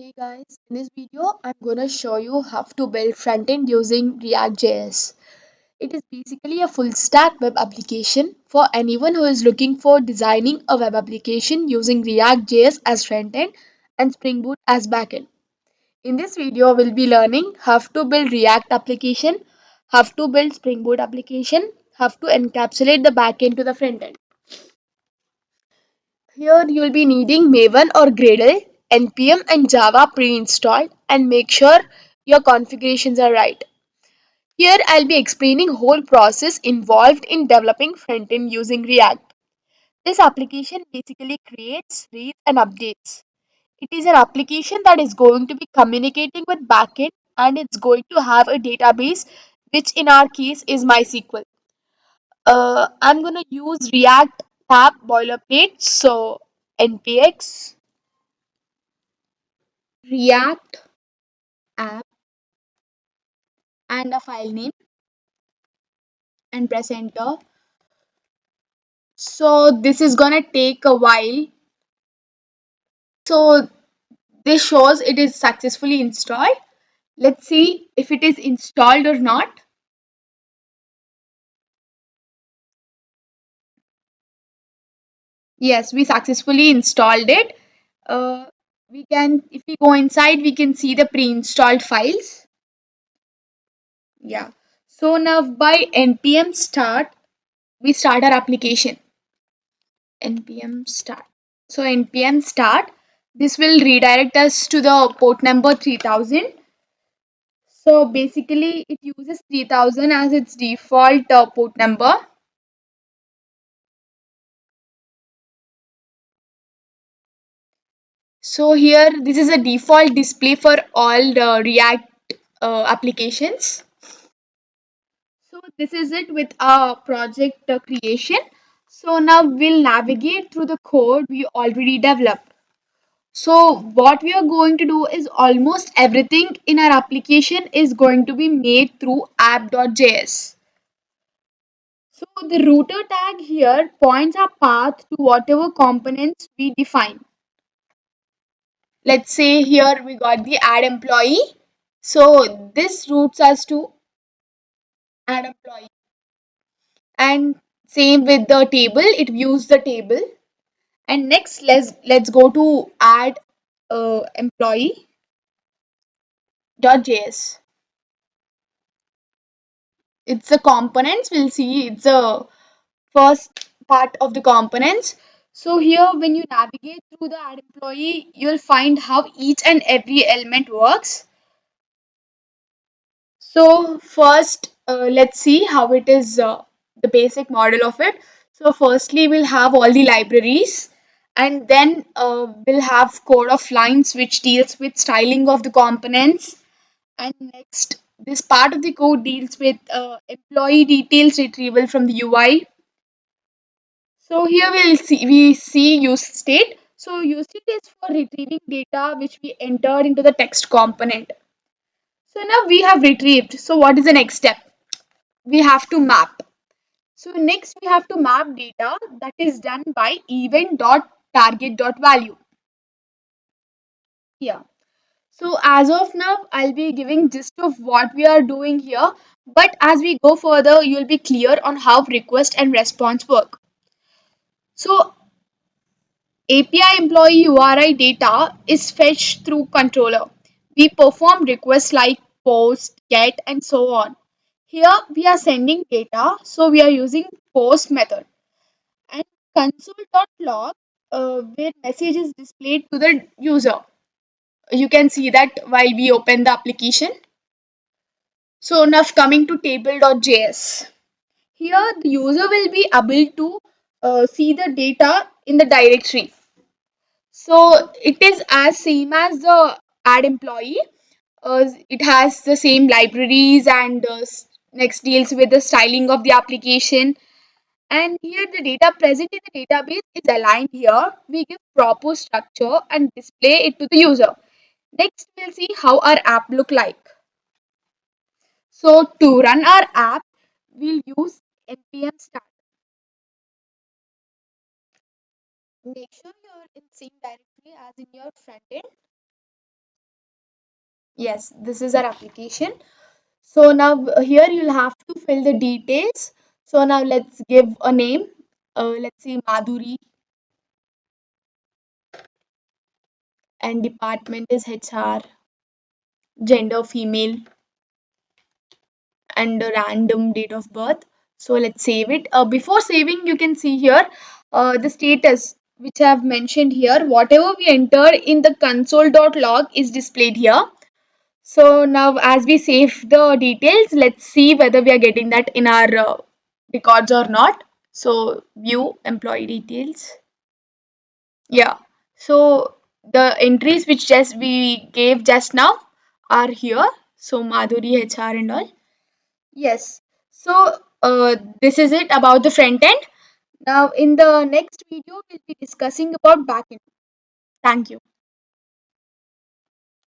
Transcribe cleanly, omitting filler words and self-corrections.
Hey guys, in this video I'm gonna show you how to build frontend using React.js. It is basically a full stack web application for anyone who is looking for designing a web application using React.js as frontend and Spring Boot as backend. In this video we'll be learning how to build React application, how to build Spring Boot application, how to encapsulate the backend to the frontend. Here you'll be needing Maven or Gradle, npm and Java pre-installed, and make sure your configurations are right. Here I'll be explaining whole process involved in developing frontend using React. This application basically creates, reads and updates. It is an application that is going to be communicating with backend and it's going to have a database which in our case is MySQL. I'm gonna use React tab boilerplate, so npx React app and a file name and press enter. So this is gonna take a while. So this shows it is successfully installed. Let's see if it is installed or not. Yes, we successfully installed it. Uh, if we go inside, we can see the pre-installed files. Yeah. So now by npm start, we start our application. npm start. So npm start, this will redirect us to the port number 3000. So basically it uses 3000 as its default port number. So here this is a default display for all the React applications. So this is it with our project creation. So now we'll navigate through the code we already developed. So what we are going to do is almost everything in our application is going to be made through app.js. So the router tag here points our path to whatever components we define. Let's say here we got the add employee. So this routes us to add employee. And same with the table, it views the table. And next let's go to add employee.js. It's the components. We'll see it's the first part of the components. So here when you navigate through the add employee, you'll find how each and every element works. So first let's see how it is, the basic model of it. So firstly we'll have all the libraries, and then we'll have code of lines which deals with styling of the components, and next this part of the code deals with employee details retrieval from the UI. So here we see use state. So use state is for retrieving data which we entered into the text component. So now we have retrieved. So what is the next step? We have to map. So next we have to map data, that is done by event.target.value. Yeah. So as of now, I'll be giving gist of what we are doing here. But as we go further, you'll be clear on how request and response work. So API employee URI data is fetched through controller. We perform requests like post, get, and so on. Here we are sending data, so we are using post method. And console.log, where message is displayed to the user. You can see that while we open the application. So now coming to table.js. Here the user will be able to see the data in the directory. So it is as same as the add employee. It has the same libraries and next deals with the styling of the application. And here the data present in the database is aligned here. We give proper structure and display it to the user. Next, we'll see how our app look like. So to run our app, we'll use npm start. Make sure you're in same directory as in your front end. Yes, this is our application. So now here you'll have to fill the details. So now let's give a name. Let's see Madhuri, and department is HR, gender female, and a random date of birth. So let's save it. Before saving, you can see here the status which I have mentioned here. Whatever we enter in the console.log is displayed here. So now as we save the details, let's see whether we are getting that in our records or not. So view employee details. Yeah. So the entries which just we gave just now are here. So Madhuri HR and all. Yes. So this is it about the front end. Now in the next video we'll be discussing about backend. Thank you.